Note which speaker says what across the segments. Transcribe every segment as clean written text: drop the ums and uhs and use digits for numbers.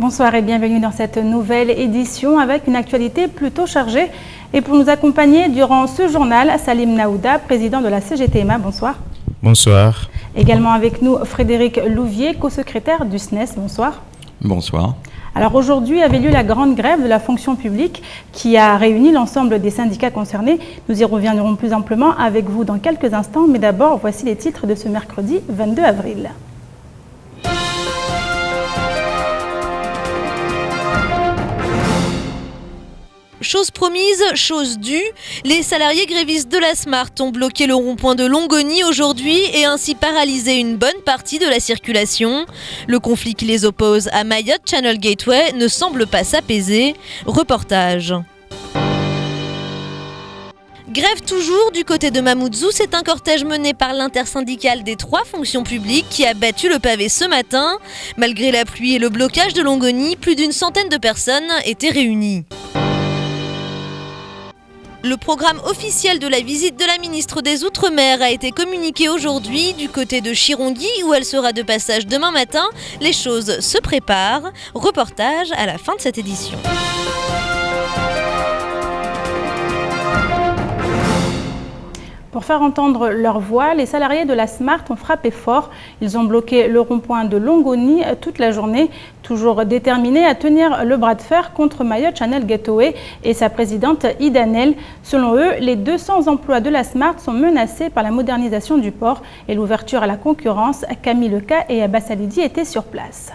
Speaker 1: Bonsoir et bienvenue dans cette nouvelle édition avec une actualité plutôt chargée. Et pour nous accompagner durant ce journal, Salim Naouda, président de la CGTMA. Bonsoir.
Speaker 2: Bonsoir.
Speaker 1: Également avec nous Frédéric Louvier, co-secrétaire du SNES. Bonsoir.
Speaker 3: Bonsoir.
Speaker 1: Alors aujourd'hui avait lieu la grande grève de la fonction publique qui a réuni l'ensemble des syndicats concernés. Nous y reviendrons plus amplement avec vous dans quelques instants. Mais d'abord, voici les titres de ce mercredi 22 avril.
Speaker 4: Chose promise, chose due, les salariés grévistes de la Smart ont bloqué le rond-point de Longoni aujourd'hui et ainsi paralysé une bonne partie de la circulation. Le conflit qui les oppose à Mayotte Channel Gateway ne semble pas s'apaiser. Reportage. Grève toujours du côté de Mamoudzou, c'est un cortège mené par l'intersyndicale des 3 fonctions publiques qui a battu le pavé ce matin. Malgré la pluie et le blocage de Longoni, plus d'une centaine de personnes étaient réunies. Le programme officiel de la visite de la ministre des Outre-mer a été communiqué aujourd'hui du côté de Chirongui où elle sera de passage demain matin. Les choses se préparent. Reportage à la fin de cette édition.
Speaker 1: Pour faire entendre leur voix, les salariés de la Smart ont frappé fort. Ils ont bloqué le rond-point de Longoni toute la journée, toujours déterminés à tenir le bras de fer contre Mayotte Channel Gateway et sa présidente Idanel. Selon eux, les 200 emplois de la Smart sont menacés par la modernisation du port et l'ouverture à la concurrence. Camille Leca et Abbas Alidi étaient sur place.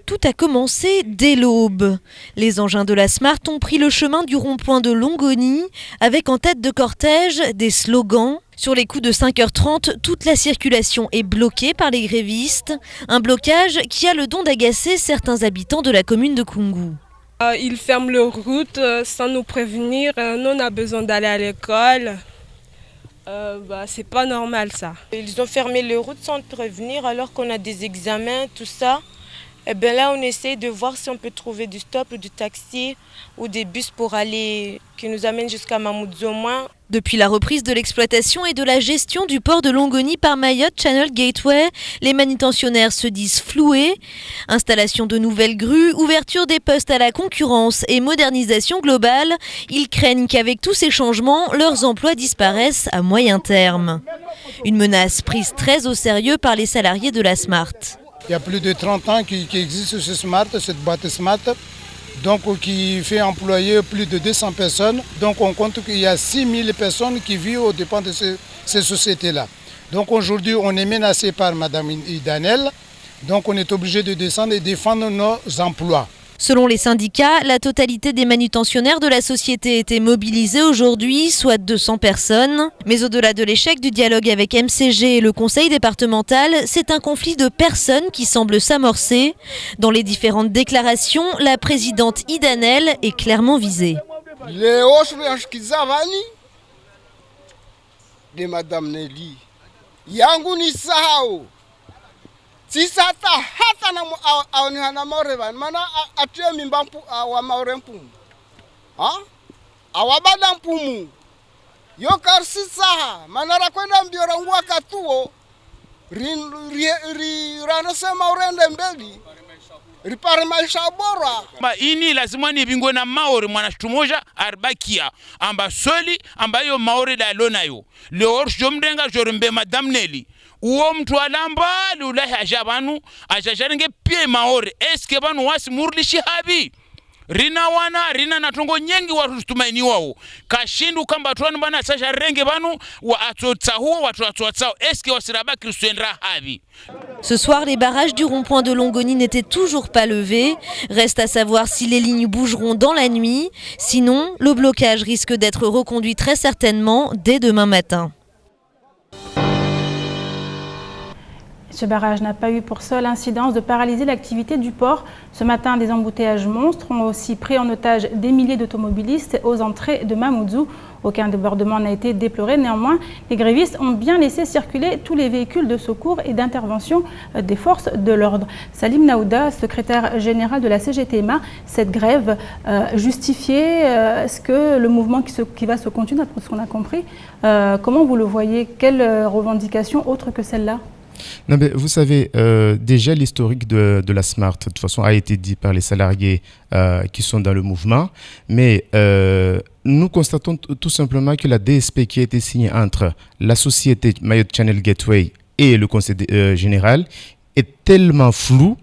Speaker 4: Tout a commencé dès l'aube. Les engins de la Smart ont pris le chemin du rond-point de Longoni avec en tête de cortège des slogans. Sur les coups de 5h30, toute la circulation est bloquée par les grévistes. Un blocage qui a le don d'agacer certains habitants de la commune de Koungou.
Speaker 5: Ils ferment leur route sans nous prévenir. Nous, on a besoin d'aller à l'école. C'est pas normal ça.
Speaker 6: Ils ont fermé les routes sans prévenir alors qu'on a des examens, tout ça. Et bien là, on essaie de voir si on peut trouver du stop ou du taxi ou des bus pour aller, qui nous amènent jusqu'à Mamoudzou au moins.
Speaker 4: Depuis la reprise de l'exploitation et de la gestion du port de Longoni par Mayotte Channel Gateway, les manutentionnaires se disent floués. Installation de nouvelles grues, ouverture des postes à la concurrence et modernisation globale, ils craignent qu'avec tous ces changements, leurs emplois disparaissent à moyen terme. Une menace prise très au sérieux par les salariés de la Smart.
Speaker 7: Il y a plus de 30 ans qui existe ce Smart, cette boîte Smart, donc qui fait employer plus de 200 personnes. Donc on compte qu'il y a 6000 personnes qui vivent aux dépens de ces sociétés-là. Donc aujourd'hui on est menacé par Madame Idanel, donc on est obligé de descendre et défendre nos emplois.
Speaker 4: Selon les syndicats, la totalité des manutentionnaires de la société était mobilisée aujourd'hui, soit 200 personnes. Mais au-delà de l'échec du dialogue avec MCG et le conseil départemental, c'est un conflit de personnes qui semble s'amorcer. Dans les différentes déclarations, la présidente Idanel est clairement visée.
Speaker 8: De Madame Nelly, yangu ni sahau. Sisata hata na aonihana maorevan mana atie mimbampu wa maorempumu awabada mpumu yo karsisaha manara kwenda mbiora ngua katuo ranasema urende mbeli ripare maisha bora.
Speaker 9: Ini lazima ni bingwe na maori mwanashtu moja arbakia amba soli ambayo maori da lonayo leor jomdenga jorumbe Madame Nelly uwo mtu alambali ulahi ajabanu ajajarenge pie maori eske banu wasi murlishi habi rina natongo nyengi watutumaini wao kashindu kamba tuwanu bana ajajarenge banu wa atotsa huo watu atotsao eske wasirabaki rusuendra habi.
Speaker 4: Ce soir, les barrages du rond-point de Longoni n'étaient toujours pas levés. Reste à savoir si les lignes bougeront dans la nuit. Sinon, le blocage risque d'être reconduit très certainement dès demain matin.
Speaker 1: Ce barrage n'a pas eu pour seule incidence de paralyser l'activité du port. Ce matin, des embouteillages monstres ont aussi pris en otage des milliers d'automobilistes aux entrées de Mamoudzou. Aucun débordement n'a été déploré. Néanmoins, les grévistes ont bien laissé circuler tous les véhicules de secours et d'intervention des forces de l'ordre. Salim Naouda, secrétaire général de la CGTMA, cette grève justifiée, est-ce que le mouvement qui va se continuer, d'après ce qu'on a compris, comment vous le voyez? Quelle revendication autre que celle-là?
Speaker 2: Non, mais vous savez, déjà l'historique de la Smart, de toute façon, a été dit par les salariés qui sont dans le mouvement, mais nous constatons tout simplement que la DSP qui a été signée entre la société Mayotte Channel Gateway et le conseil général est tellement floue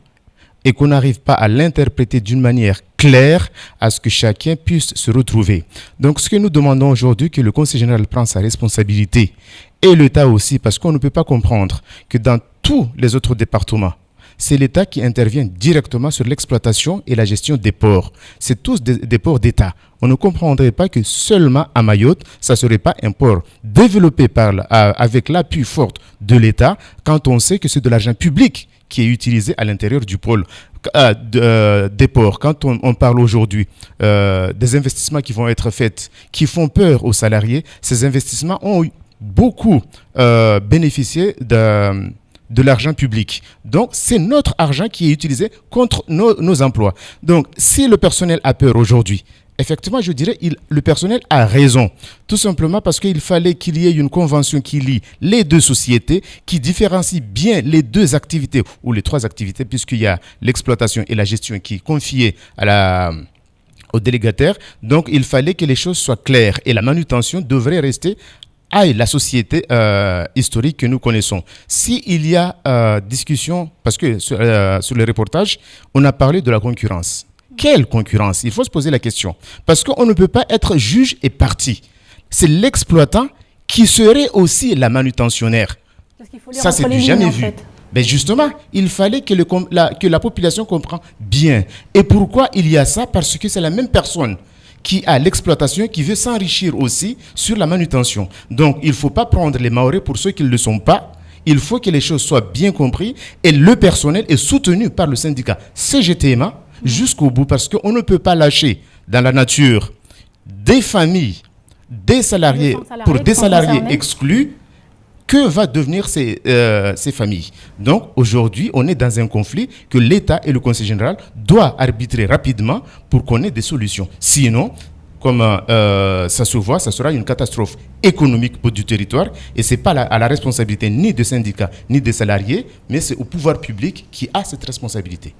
Speaker 2: et qu'on n'arrive pas à l'interpréter d'une manière claire à ce que chacun puisse se retrouver. Donc, ce que nous demandons aujourd'hui, que le conseil général prenne sa responsabilité et l'État aussi, parce qu'on ne peut pas comprendre que dans tous les autres départements, c'est l'État qui intervient directement sur l'exploitation et la gestion des ports. C'est tous des ports d'État. On ne comprendrait pas que seulement à Mayotte, ça ne serait pas un port développé avec l'appui fort de l'État, quand on sait que c'est de l'argent public qui est utilisé à l'intérieur du pôle des ports. Quand on parle aujourd'hui des investissements qui vont être faits, qui font peur aux salariés, ces investissements ont beaucoup bénéficié de l'argent public. Donc, c'est notre argent qui est utilisé contre nos emplois. Donc, si le personnel a peur aujourd'hui, effectivement, je dirais le personnel a raison. Tout simplement parce qu'il fallait qu'il y ait une convention qui lie les deux sociétés, qui différencie bien les deux activités, ou les trois activités, puisqu'il y a l'exploitation et la gestion qui est confiée au délégataire. Donc, il fallait que les choses soient claires et la manutention devrait rester à la société historique que nous connaissons. S'il y a discussion, parce que sur le reportage, on a parlé de la concurrence. Quelle concurrence? Il faut se poser la question. Parce qu'on ne peut pas être juge et partie. C'est l'exploitant qui serait aussi la manutentionnaire. Ça, c'est du jamais vu. Ben justement, il fallait que la population comprenne bien. Et pourquoi il y a ça? Parce que c'est la même personne qui a l'exploitation, qui veut s'enrichir aussi sur la manutention. Donc, il ne faut pas prendre les Mahorais pour ceux qui ne le sont pas. Il faut que les choses soient bien comprises et le personnel est soutenu par le syndicat CGTMA jusqu'au bout, parce qu'on ne peut pas lâcher dans la nature des familles, des salariés, pour des salariés exclus. Que va devenir ces familles? Donc, aujourd'hui, on est dans un conflit que l'État et le Conseil général doivent arbitrer rapidement pour qu'on ait des solutions. Sinon, comme ça se voit, ça sera une catastrophe économique pour du territoire. Et ce n'est pas à la responsabilité ni des syndicats, ni des salariés, mais c'est au pouvoir public qui a cette responsabilité.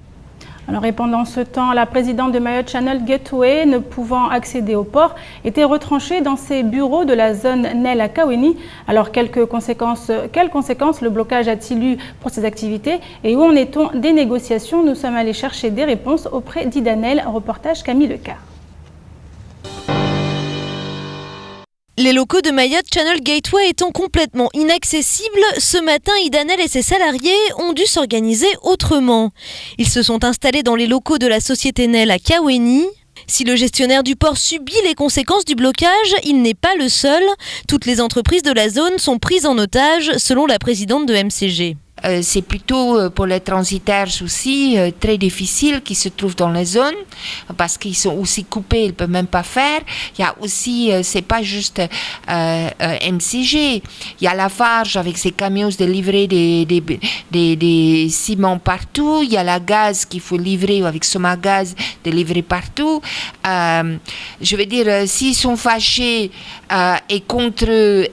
Speaker 1: Alors, et pendant ce temps, la présidente de Mayotte Channel Gateway, ne pouvant accéder au port, était retranchée dans ses bureaux de la zone NEL à Kaweni. Alors, quelles conséquences le blocage a-t-il eu pour ses activités et où en est-on des négociations? Nous sommes allés chercher des réponses auprès d'Idanel. Reportage Camille Lecard.
Speaker 4: Les locaux de Mayotte Channel Gateway étant complètement inaccessibles, ce matin, Idanel et ses salariés ont dû s'organiser autrement. Ils se sont installés dans les locaux de la société NEL à Kaweni. Si le gestionnaire du port subit les conséquences du blocage, il n'est pas le seul. Toutes les entreprises de la zone sont prises en otage, selon la présidente de MCG.
Speaker 3: C'est plutôt pour les transitaires aussi très difficile qui se trouvent dans les zones parce qu'ils sont aussi coupés, ils ne peuvent même pas faire. Il y a aussi, c'est pas juste MCG, il y a Lafarge avec ses camions de livrer des ciments partout, il y a la gaz qu'il faut livrer avec Somagaz de livrer partout. Je veux dire, s'ils sont fâchés et contre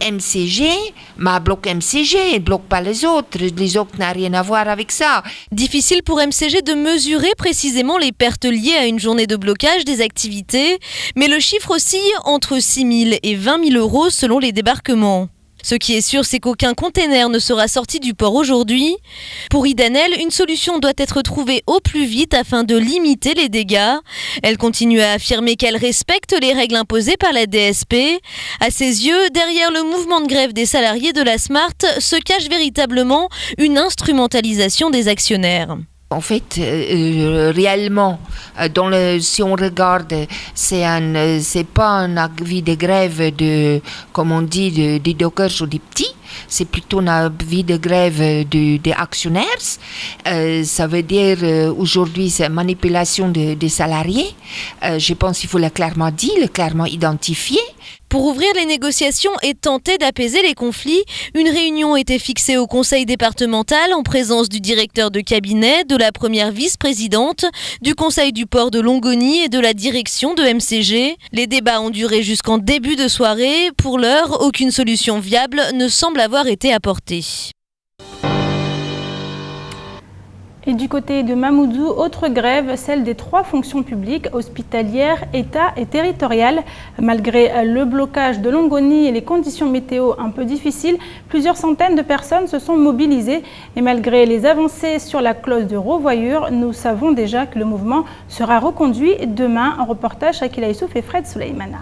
Speaker 3: MCG, mais bloquent MCG, ils ne bloquent pas les autres. Les autres n'ont rien à voir avec ça.
Speaker 4: Difficile pour MCG de mesurer précisément les pertes liées à une journée de blocage des activités, mais le chiffre oscille entre 6 000 et 20 000 euros selon les débarquements. Ce qui est sûr, c'est qu'aucun container ne sera sorti du port aujourd'hui. Pour Idanel, une solution doit être trouvée au plus vite afin de limiter les dégâts. Elle continue à affirmer qu'elle respecte les règles imposées par la DSP. À ses yeux, derrière le mouvement de grève des salariés de la Smart se cache véritablement une instrumentalisation des actionnaires.
Speaker 3: En fait, réellement, si on regarde, c'est pas un avis de grève comme on dit, des dockers ou des petits. C'est plutôt un avis de grève des actionnaires. Ça veut dire aujourd'hui c'est manipulation des salariés. Je pense qu'il faut le clairement dire, le clairement identifier.
Speaker 4: Pour ouvrir les négociations et tenter d'apaiser les conflits, une réunion était fixée au conseil départemental en présence du directeur de cabinet, de la première vice-présidente, du conseil du port de Longoni et de la direction de MCG. Les débats ont duré jusqu'en début de soirée. Pour l'heure, aucune solution viable ne semble avoir été apportée.
Speaker 1: Et du côté de Mamoudzou, autre grève, celle des 3 fonctions publiques, hospitalières, État et territoriales. Malgré le blocage de Longoni et les conditions météo un peu difficiles, plusieurs centaines de personnes se sont mobilisées. Et malgré les avancées sur la clause de revoyure, nous savons déjà que le mouvement sera reconduit demain. Un reportage Shakila Youssouf et Fred Souleymana.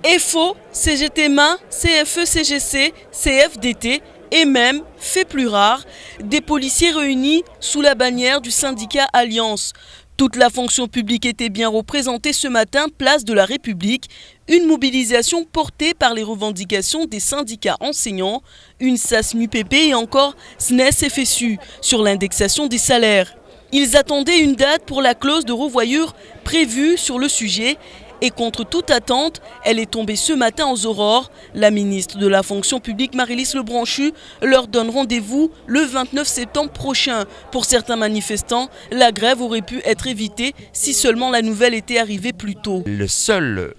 Speaker 10: EFO, CGT-MA, CFE-CGC, CFDT et même, fait plus rare, des policiers réunis sous la bannière du syndicat Alliance. Toute la fonction publique était bien représentée ce matin, place de la République. Une mobilisation portée par les revendications des syndicats enseignants, UNSAS-MUPP et encore SNES-FSU sur l'indexation des salaires. Ils attendaient une date pour la clause de revoyure prévue sur le sujet. Et contre toute attente, elle est tombée ce matin aux aurores. La ministre de la fonction publique, Marylis Lebranchu, leur donne rendez-vous le 29 septembre prochain. Pour certains manifestants, la grève aurait pu être évitée si seulement la nouvelle était arrivée plus tôt.
Speaker 11: Le seul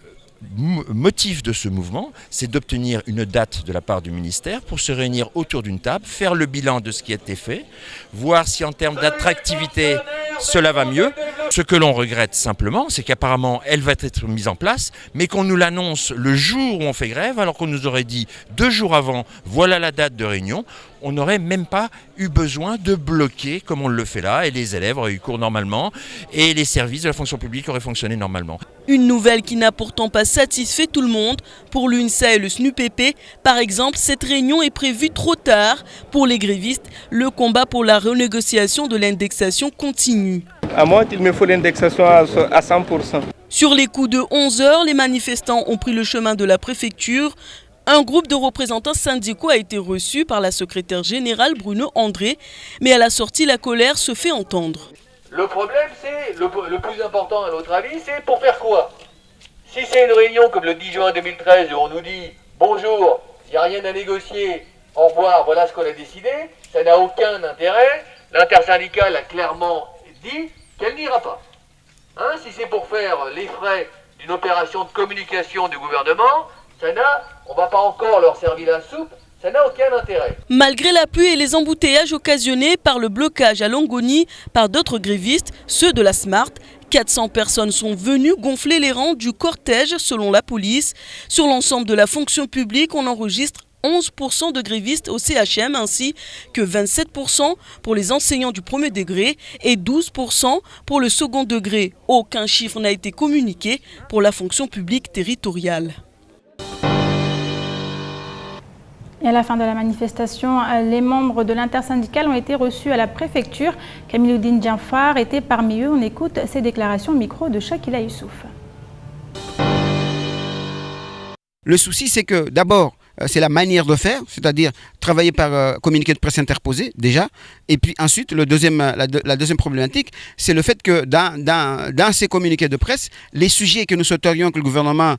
Speaker 11: motif de ce mouvement, c'est d'obtenir une date de la part du ministère pour se réunir autour d'une table, faire le bilan de ce qui a été fait, voir si en termes d'attractivité, cela va mieux. Ce que l'on regrette simplement, c'est qu'apparemment elle va être mise en place, mais qu'on nous l'annonce le jour où on fait grève, alors qu'on nous aurait dit 2 jours avant, voilà la date de réunion. On n'aurait même pas eu besoin de bloquer comme on le fait là, et les élèves auraient eu cours normalement, et les services de la fonction publique auraient fonctionné normalement.
Speaker 10: Une nouvelle qui n'a pourtant pas satisfait tout le monde. Pour l'UNSA et le SNUPP, par exemple, cette réunion est prévue trop tard. Pour les grévistes, le combat pour la renégociation de l'indexation continue.
Speaker 12: À moi, il me faut l'indexation à 100%.
Speaker 10: Sur les coups de 11 heures, les manifestants ont pris le chemin de la préfecture. Un groupe de représentants syndicaux a été reçu par la secrétaire générale Bruno André, mais à la sortie, la colère se fait entendre.
Speaker 13: Le problème, c'est, le plus important à notre avis, c'est pour faire quoi? Si c'est une réunion comme le 10 juin 2013 où on nous dit « Bonjour, il n'y a rien à négocier, au revoir, voilà ce qu'on a décidé », ça n'a aucun intérêt. L'intersyndicale a clairement dit qu'elle n'ira pas. Si c'est pour faire les frais d'une opération de communication du gouvernement, on ne va pas encore leur servir la soupe, ça n'a aucun intérêt.
Speaker 10: Malgré la pluie et les embouteillages occasionnés par le blocage à Longoni par d'autres grévistes, ceux de la SMART, 400 personnes sont venues gonfler les rangs du cortège selon la police. Sur l'ensemble de la fonction publique, on enregistre 11% de grévistes au CHM ainsi que 27% pour les enseignants du premier degré et 12% pour le second degré. Aucun chiffre n'a été communiqué pour la fonction publique territoriale.
Speaker 1: Et à la fin de la manifestation, les membres de l'intersyndicale ont été reçus à la préfecture. Kamiloudine Djanfar était parmi eux. On écoute ses déclarations au micro de Shakila Youssouf.
Speaker 14: Le souci, c'est que d'abord, c'est la manière de faire, c'est-à-dire travailler par communiqué de presse interposé déjà. Et puis ensuite, la deuxième problématique, c'est le fait que dans ces communiqués de presse, les sujets que nous souhaiterions que le gouvernement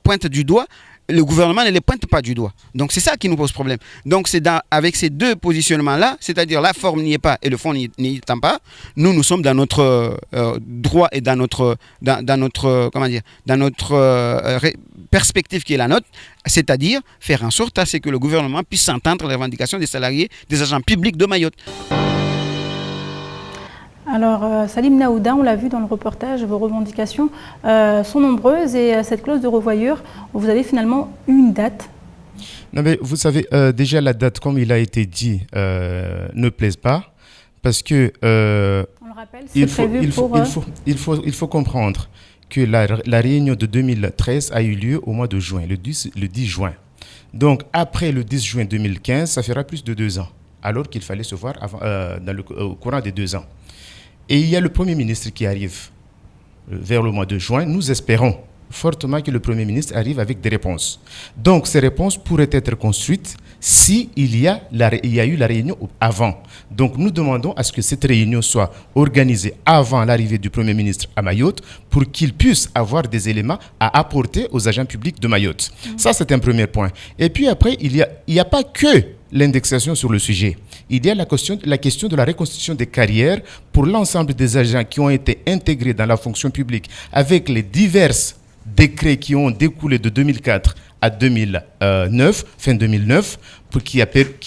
Speaker 14: pointe du doigt, le gouvernement ne les pointe pas du doigt. Donc c'est ça qui nous pose problème. Donc c'est avec ces deux positionnements-là, c'est-à-dire la forme n'y est pas et le fond n'y étant pas, nous sommes dans notre droit et dans notre perspective qui est la nôtre, c'est-à-dire faire en sorte à ce que le gouvernement puisse entendre les revendications des salariés, des agents publics de Mayotte.
Speaker 1: Alors, Salim Naouda, on l'a vu dans le reportage, vos revendications sont nombreuses et cette clause de revoyure, vous avez finalement une date.
Speaker 2: Non mais vous savez, déjà la date, comme il a été dit, ne plaise pas parce que
Speaker 1: on le rappelle,
Speaker 2: il faut comprendre que la réunion de 2013 a eu lieu au mois de juin, le 10 juin. Donc après le 10 juin 2015, ça fera plus de 2 ans, alors qu'il fallait se voir au courant des 2 ans. Et il y a le Premier ministre qui arrive vers le mois de juin. Nous espérons fortement que le Premier ministre arrive avec des réponses. Donc, ces réponses pourraient être construites s'il y a eu la réunion avant. Donc, nous demandons à ce que cette réunion soit organisée avant l'arrivée du Premier ministre à Mayotte pour qu'il puisse avoir des éléments à apporter aux agents publics de Mayotte. Ça, c'est un premier point. Et puis après, il n'y a pas que l'indexation sur le sujet. Il y a la question de la reconstitution des carrières pour l'ensemble des agents qui ont été intégrés dans la fonction publique avec les diverses décrets qui ont découlé de 2004 à 2009, fin 2009, qui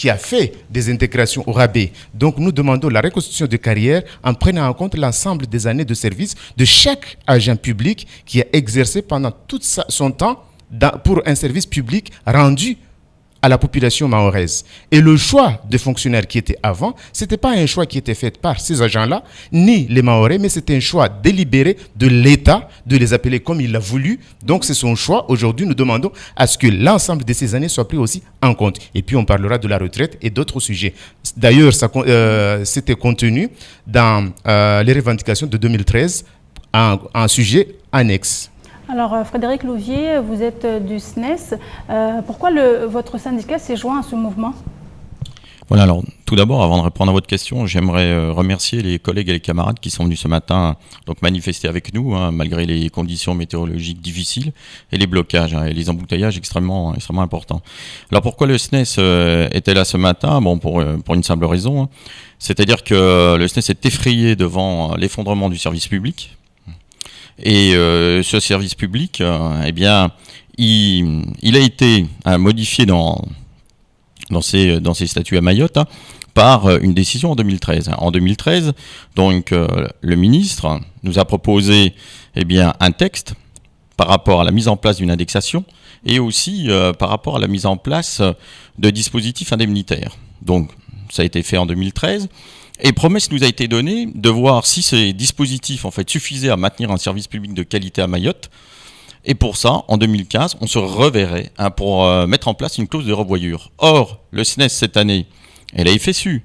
Speaker 2: a fait des intégrations au rabais. Donc nous demandons la reconstitution de carrière en prenant en compte l'ensemble des années de service de chaque agent public qui a exercé pendant tout son temps pour un service public rendu à la population mahoraise. Et le choix des fonctionnaires qui étaient avant, ce n'était pas un choix qui était fait par ces agents-là, ni les Mahorais, mais c'était un choix délibéré de l'État de les appeler comme il l'a voulu. Donc c'est son choix. Aujourd'hui, nous demandons à ce que l'ensemble de ces années soit pris aussi en compte. Et puis on parlera de la retraite et d'autres sujets. D'ailleurs, c'était contenu dans les revendications de 2013 en sujet annexe.
Speaker 1: Alors, Frédéric Louvier, vous êtes du SNES. Pourquoi votre syndicat s'est joint à ce mouvement?
Speaker 15: Voilà, alors tout d'abord, avant de répondre à votre question, j'aimerais remercier les collègues et les camarades qui sont venus ce matin donc manifester avec nous, malgré les conditions météorologiques difficiles et les blocages et les embouteillages extrêmement importants. Alors pourquoi le SNES était là ce matin? Bon, pour une simple raison, c'est-à-dire que le SNES est effrayé devant l'effondrement du service public. Et ce service public, eh bien, il a été modifié dans ses statuts à Mayotte par une décision en 2013. En 2013, donc, le ministre nous a proposé eh bien, un texte par rapport à la mise en place d'une indexation et aussi par rapport à la mise en place de dispositifs indemnitaires. Donc, ça a été fait en 2013. Et promesse nous a été donnée de voir si ces dispositifs en fait suffisaient à maintenir un service public de qualité à Mayotte. Et pour ça, en 2015, on se reverrait pour mettre en place une clause de revoyure. Or, le SNES cette année et la FSU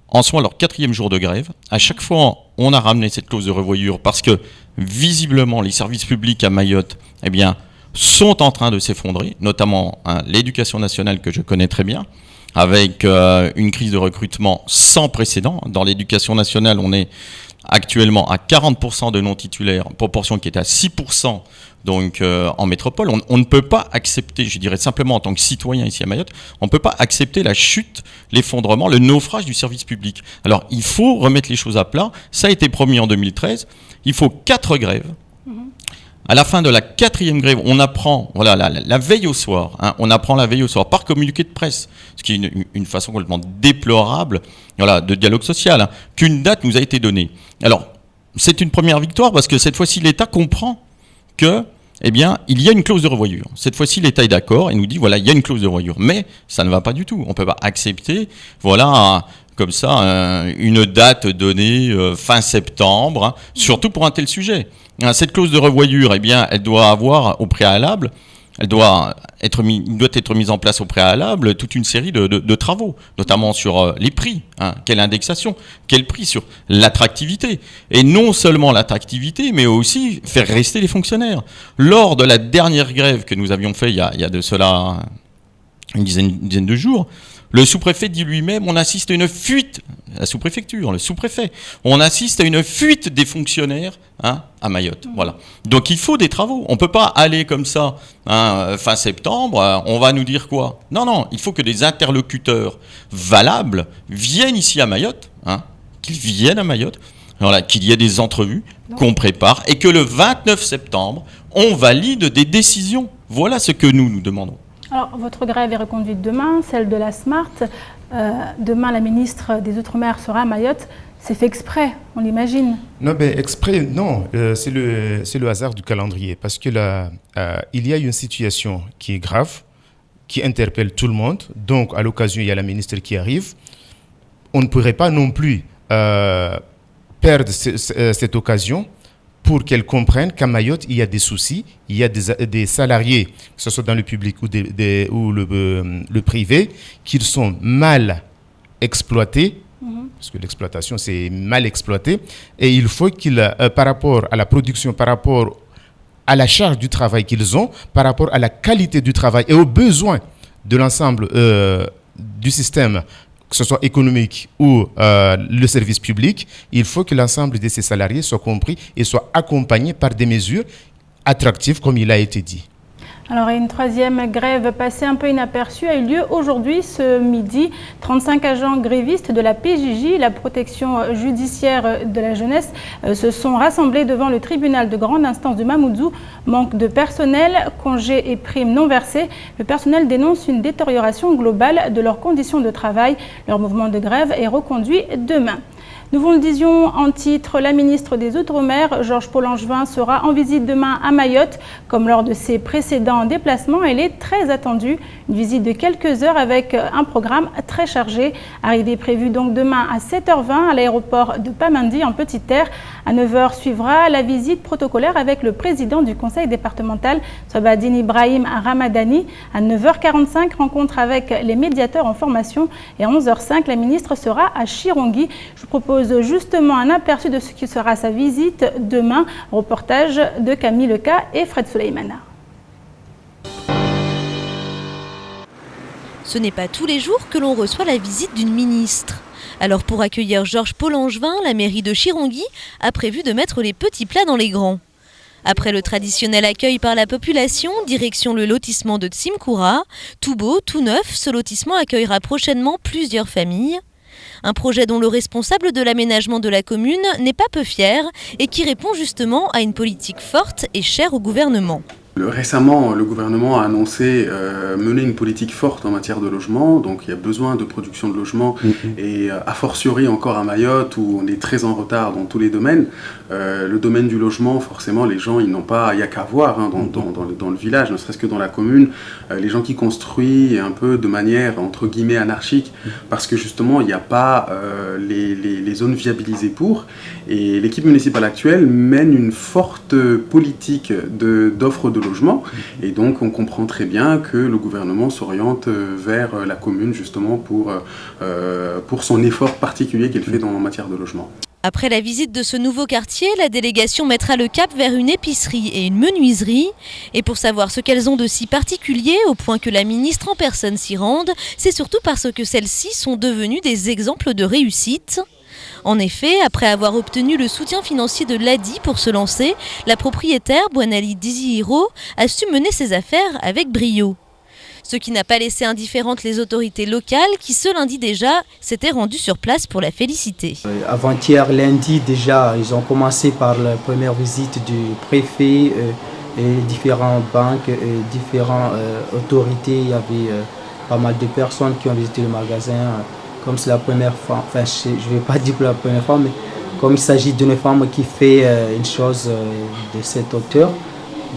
Speaker 15: en sont à leur 4e jour de grève. À chaque fois, on a ramené cette clause de revoyure parce que visiblement les services publics à Mayotte, eh bien, sont en train de s'effondrer, notamment l'éducation nationale que je connais très bien, avec une crise de recrutement sans précédent. Dans l'éducation nationale, on est actuellement à 40% de non-titulaires, proportion qui est à 6% donc, en métropole. On ne peut pas accepter, je dirais simplement en tant que citoyen ici à Mayotte, on ne peut pas accepter la chute, l'effondrement, le naufrage du service public. Alors il faut remettre les choses à plat, ça a été promis en 2013, il faut 4 grèves. À la fin de la 4e grève, on apprend, voilà, la veille au soir, on apprend la veille au soir par communiqué de presse, ce qui est une façon complètement déplorable, voilà, de dialogue social, qu'une date nous a été donnée. Alors, c'est une première victoire parce que cette fois-ci, l'État comprend que, eh bien, il y a une clause de revoyure. Cette fois-ci, l'État est d'accord et nous dit, voilà, il y a une clause de revoyure. Mais ça ne va pas du tout. On ne peut pas accepter, voilà, comme ça, une date donnée fin septembre, surtout pour un tel sujet. Cette clause de revoyure, eh bien, elle doit avoir au préalable, il doit être mise en place au préalable toute une série de travaux, notamment sur les prix, quelle indexation, quel prix, sur l'attractivité. Et non seulement l'attractivité, mais aussi faire rester les fonctionnaires. Lors de la dernière grève que nous avions fait il y a de cela une dizaine de jours, le sous-préfet dit lui-même, on assiste à une fuite, la sous-préfecture, le sous-préfet, on assiste à une fuite des fonctionnaires à Mayotte. Voilà. Donc il faut des travaux. On ne peut pas aller comme ça fin septembre, on va nous dire quoi? Non, il faut que des interlocuteurs valables viennent ici à Mayotte, qu'ils viennent à Mayotte, voilà, qu'il y ait des entrevues qu'on prépare et que le 29 septembre, on valide des décisions. Voilà ce que nous demandons.
Speaker 1: Alors, votre grève est reconduite demain, celle de la SMART. Demain, la ministre des Outre-mer sera à Mayotte. C'est fait exprès, on l'imagine. Non, exprès, non. C'est le hasard du calendrier. Parce que là, il y a une situation qui est grave, qui interpelle tout le monde. Donc, à l'occasion, il y a la ministre qui arrive. On ne pourrait pas non plus perdre cette occasion pour qu'elle comprenne qu'à Mayotte, il y a des soucis, il y a des salariés, que ce soit dans le public ou le privé, qui sont mal exploités, parce que l'exploitation, c'est mal exploité, et il faut qu'ils, par rapport à la production, par rapport à la charge du travail qu'ils ont, par rapport à la qualité du travail et aux besoins de l'ensemble du système, que ce soit économique ou le service public, il faut que l'ensemble de ces salariés soient compris et soient accompagnés par des mesures attractives, comme il a été dit. Alors, une troisième grève passée un peu inaperçue a eu lieu aujourd'hui, ce midi. 35 agents grévistes de la PJJ, la protection judiciaire de la jeunesse, se sont rassemblés devant le tribunal de grande instance de Mamoudzou. Manque de personnel, congés et primes non versées. Le personnel dénonce une détérioration globale de leurs conditions de travail. Leur mouvement de grève est reconduit demain. Nous vous le disions en titre, la ministre des Outre-mer, Georges Paul-Langevin, sera en visite demain à Mayotte. Comme lors de ses précédents déplacements, elle est très attendue. Une visite de quelques heures avec un programme très chargé. Arrivée prévue donc demain à 7h20 à l'aéroport de Pamandi en Petite Terre. À 9h suivra la visite protocolaire avec le président du conseil départemental, Sobadine Ibrahim Ramadani. À 9h45, rencontre avec les médiateurs en formation. Et à 11h05, la ministre sera à Chirongi. Je vous propose justement un aperçu de ce qui sera sa visite demain. Reportage de Camille Leca et Fred Souleymana.
Speaker 4: Ce n'est pas tous les jours que l'on reçoit la visite d'une ministre. Alors pour accueillir Georges Paul-Langevin, la mairie de Chirongi a prévu de mettre les petits plats dans les grands. Après le traditionnel accueil par la population, direction le lotissement de Tsimkoura. Tout beau, tout neuf, ce lotissement accueillera prochainement plusieurs familles. Un projet dont le responsable de l'aménagement de la commune n'est pas peu fier et qui répond justement à une politique forte et chère au gouvernement.
Speaker 16: Récemment, le gouvernement a annoncé mener une politique forte en matière de logement, donc il y a besoin de production de logement et a fortiori encore à Mayotte où on est très en retard dans tous les domaines. Le domaine du logement, forcément, les gens, ils n'ont pas, il n'y a qu'à voir dans le village, ne serait-ce que dans la commune, les gens qui construisent un peu de manière entre guillemets anarchique parce que justement il n'y a pas les zones viabilisées pour. Et l'équipe municipale actuelle mène une forte politique d'offre de logement et donc on comprend très bien que le gouvernement s'oriente vers la commune justement pour son effort particulier qu'elle fait en matière de logement.
Speaker 4: Après la visite de ce nouveau quartier, la délégation mettra le cap vers une épicerie et une menuiserie. Et pour savoir ce qu'elles ont de si particulier, au point que la ministre en personne s'y rende, c'est surtout parce que celles-ci sont devenues des exemples de réussite. En effet, après avoir obtenu le soutien financier de l'ADI pour se lancer, la propriétaire, Bouanali Dizihiro, a su mener ses affaires avec brio. Ce qui n'a pas laissé indifférentes les autorités locales qui, ce lundi déjà, s'étaient rendues sur place pour la féliciter.
Speaker 17: Avant-hier, lundi déjà, ils ont commencé par la première visite du préfet et différentes banques et différentes autorités. Il y avait pas mal de personnes qui ont visité le magasin. Comme c'est la première fois, enfin je ne vais pas dire pour la première fois, mais comme il s'agit d'une femme qui fait une chose de cette hauteur,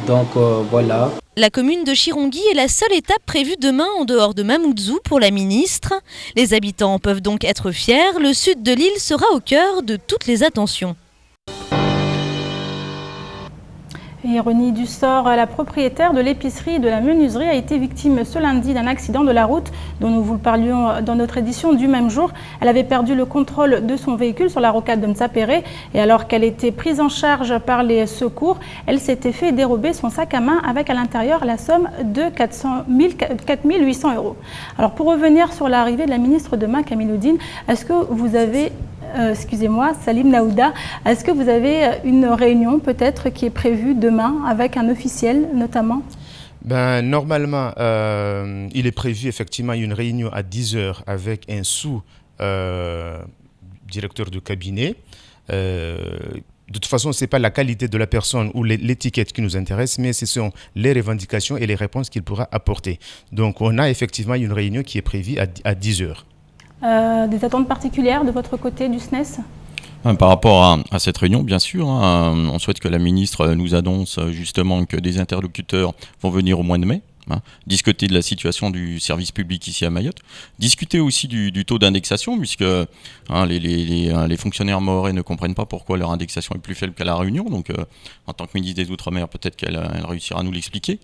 Speaker 17: donc voilà.
Speaker 4: La commune de Chirongi est la seule étape prévue demain en dehors de Mamoudzou pour la ministre. Les habitants peuvent donc être fiers, le sud de l'île sera au cœur de toutes les attentions.
Speaker 1: Ironie du sort, la propriétaire de l'épicerie et de la menuiserie a été victime ce lundi d'un accident de la route dont nous vous parlions dans notre édition du même jour. Elle avait perdu le contrôle de son véhicule sur la rocade de Ntsapéré et alors qu'elle était prise en charge par les secours, elle s'était fait dérober son sac à main avec à l'intérieur la somme de 4 800 €. Alors pour revenir sur l'arrivée de la ministre demain, Camille Oudine, est-ce que vous avez... excusez-moi, Salim Naouda, est-ce que vous avez une réunion peut-être qui est prévue demain avec un officiel notamment?
Speaker 2: Normalement, il est prévu effectivement une réunion à 10h avec un sous-directeur de cabinet. De toute façon, ce n'est pas la qualité de la personne ou l'étiquette qui nous intéresse, mais ce sont les revendications et les réponses qu'il pourra apporter. Donc, on a effectivement une réunion qui est prévue à 10h.
Speaker 1: Des attentes particulières de votre côté du SNES?
Speaker 15: Par rapport à cette réunion, bien sûr, on souhaite que la ministre nous annonce justement que des interlocuteurs vont venir au mois de mai, discuter de la situation du service public ici à Mayotte, discuter aussi du taux d'indexation, puisque les fonctionnaires mahorais ne comprennent pas pourquoi leur indexation est plus faible qu'à La Réunion, donc en tant que ministre des Outre-mer, peut-être qu'elle réussira à nous l'expliquer.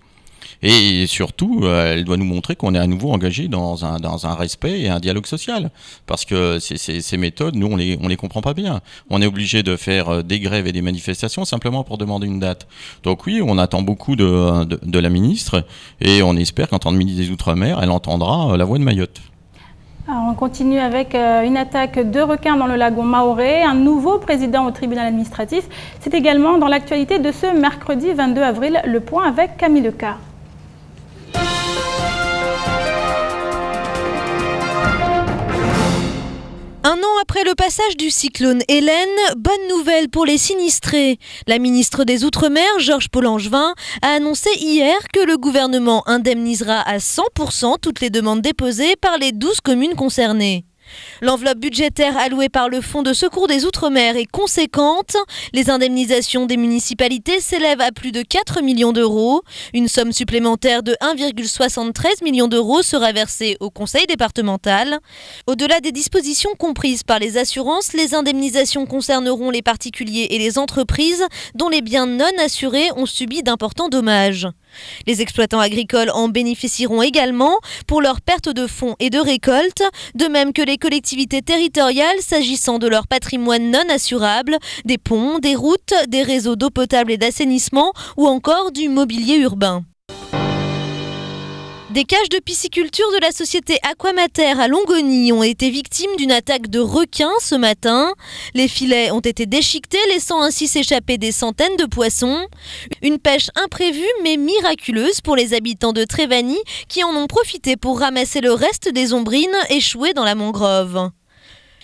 Speaker 15: Et surtout, elle doit nous montrer qu'on est à nouveau engagé dans un respect et un dialogue social. Parce que ces méthodes, nous, on les comprend pas bien. On est obligé de faire des grèves et des manifestations simplement pour demander une date. Donc oui, on attend beaucoup de la ministre et on espère qu'en tant que ministre des Outre-mer, elle entendra la voix de Mayotte.
Speaker 1: Alors on continue avec une attaque de requins dans le lagon Mahorais, un nouveau président au tribunal administratif. C'est également dans l'actualité de ce mercredi 22 avril, le point avec Camille Leca.
Speaker 4: Après le passage du cyclone Hélène, bonne nouvelle pour les sinistrés. La ministre des Outre-mer, Georges Paul-Angevin, a annoncé hier que le gouvernement indemnisera à 100% toutes les demandes déposées par les 12 communes concernées. L'enveloppe budgétaire allouée par le Fonds de secours des Outre-mer est conséquente. Les indemnisations des municipalités s'élèvent à plus de 4 millions d'euros. Une somme supplémentaire de 1,73 million d'euros sera versée au conseil départemental. Au-delà des dispositions comprises par les assurances, les indemnisations concerneront les particuliers et les entreprises dont les biens non assurés ont subi d'importants dommages. Les exploitants agricoles en bénéficieront également pour leurs pertes de fonds et de récoltes, de même que les collectivités territoriales s'agissant de leur patrimoine non assurable, des ponts, des routes, des réseaux d'eau potable et d'assainissement ou encore du mobilier urbain. Des cages de pisciculture de la société Aquamater à Longoni ont été victimes d'une attaque de requins ce matin. Les filets ont été déchiquetés, laissant ainsi s'échapper des centaines de poissons. Une pêche imprévue mais miraculeuse pour les habitants de Trévani qui en ont profité pour ramasser le reste des ombrines échouées dans la mangrove.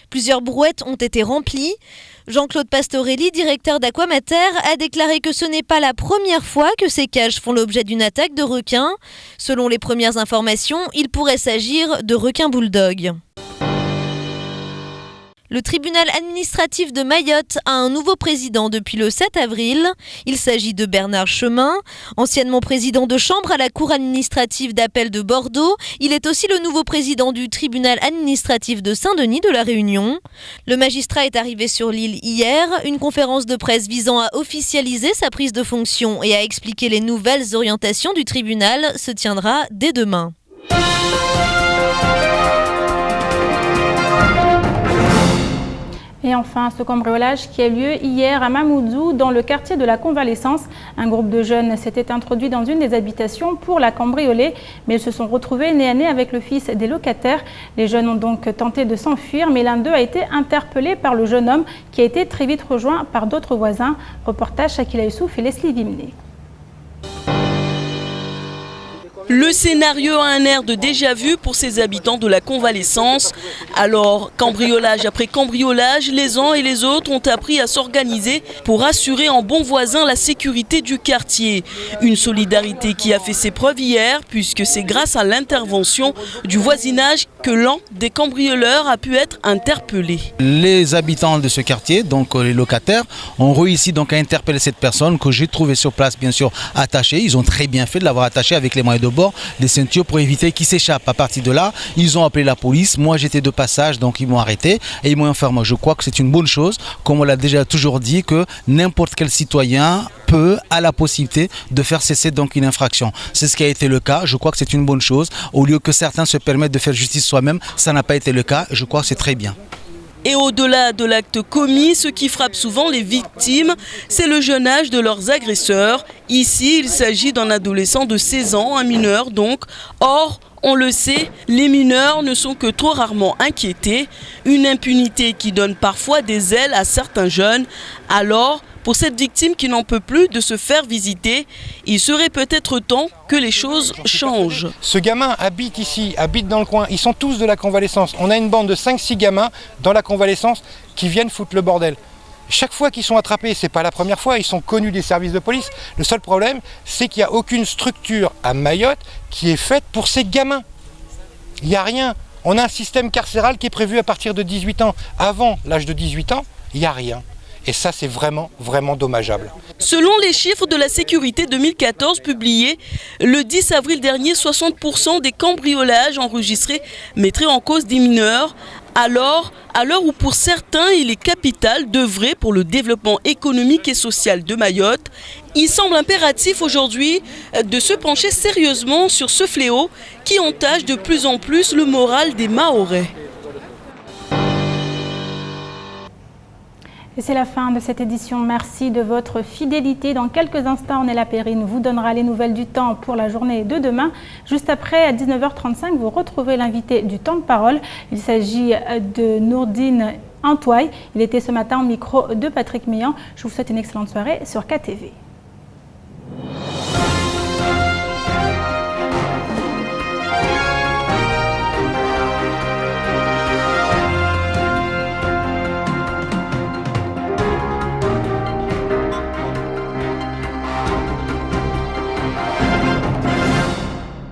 Speaker 4: Plusieurs brouettes ont été remplies. Jean-Claude Pastorelli, directeur d'Aquamater, a déclaré que ce n'est pas la première fois que ces cages font l'objet d'une attaque de requins. Selon les premières informations, il pourrait s'agir de requins bulldog. Le tribunal administratif de Mayotte a un nouveau président depuis le 7 avril. Il s'agit de Bernard Chemin, anciennement président de chambre à la cour administrative d'appel de Bordeaux. Il est aussi le nouveau président du tribunal administratif de Saint-Denis de la Réunion. Le magistrat est arrivé sur l'île hier. Une conférence de presse visant à officialiser sa prise de fonction et à expliquer les nouvelles orientations du tribunal se tiendra dès demain.
Speaker 1: Et enfin, ce cambriolage qui a lieu hier à Mamoudzou, dans le quartier de la Convalescence. Un groupe de jeunes s'était introduit dans une des habitations pour la cambrioler, mais ils se sont retrouvés nez à nez avec le fils des locataires. Les jeunes ont donc tenté de s'enfuir, mais l'un d'eux a été interpellé par le jeune homme qui a été très vite rejoint par d'autres voisins. Reportage Shakila Youssouf et Leslie Vimné.
Speaker 10: Le scénario a un air de déjà-vu pour ces habitants de la Convalescence. Alors, cambriolage après cambriolage, les uns et les autres ont appris à s'organiser pour assurer en bons voisins la sécurité du quartier. Une solidarité qui a fait ses preuves hier, puisque c'est grâce à l'intervention du voisinage que l'un des cambrioleurs a pu être interpellé.
Speaker 18: Les habitants de ce quartier, donc les locataires, ont réussi donc à interpeller cette personne que j'ai trouvée sur place, bien sûr, attachée. Ils ont très bien fait de l'avoir attachée avec les moyens de bord, des ceintures pour éviter qu'il s'échappe. À partir de là, ils ont appelé la police. Moi, j'étais de passage, donc ils m'ont arrêté et ils m'ont enfermé. Je crois que c'est une bonne chose, comme on l'a déjà toujours dit, que n'importe quel citoyen a la possibilité de faire cesser donc une infraction. C'est ce qui a été le cas. Je crois que c'est une bonne chose. Au lieu que certains se permettent de faire justice soi-même, ça n'a pas été le cas. Je crois que c'est très bien.
Speaker 10: Et au-delà de l'acte commis, ce qui frappe souvent les victimes, c'est le jeune âge de leurs agresseurs. Ici, il s'agit d'un adolescent de 16 ans, un mineur donc. Or, on le sait, les mineurs ne sont que trop rarement inquiétés. Une impunité qui donne parfois des ailes à certains jeunes. Alors, pour cette victime qui n'en peut plus de se faire visiter, il serait peut-être temps que les choses changent.
Speaker 19: Ce gamin habite ici, habite dans le coin, ils sont tous de la Convalescence. On a une bande de 5-6 gamins dans la Convalescence qui viennent foutre le bordel. Chaque fois qu'ils sont attrapés, c'est pas la première fois, ils sont connus des services de police. Le seul problème, c'est qu'il n'y a aucune structure à Mayotte qui est faite pour ces gamins. Il n'y a rien. On a un système carcéral qui est prévu à partir de 18 ans. Avant l'âge de 18 ans, il n'y a rien. Et ça, c'est vraiment, vraiment dommageable.
Speaker 10: Selon les chiffres de la sécurité 2014 publiés, le 10 avril dernier, 60% des cambriolages enregistrés mettraient en cause des mineurs. Alors, à l'heure où pour certains, il est capital d'œuvrer pour le développement économique et social de Mayotte, il semble impératif aujourd'hui de se pencher sérieusement sur ce fléau qui entache de plus en plus le moral des Mahorais.
Speaker 1: Et c'est la fin de cette édition. Merci de votre fidélité. Dans quelques instants, Néla Perrine vous donnera les nouvelles du temps pour la journée de demain. Juste après, à 19h35, vous retrouvez l'invité du temps de parole. Il s'agit de Nourdine Antouaille. Il était ce matin au micro de Patrick Meillan. Je vous souhaite une excellente soirée sur KTV.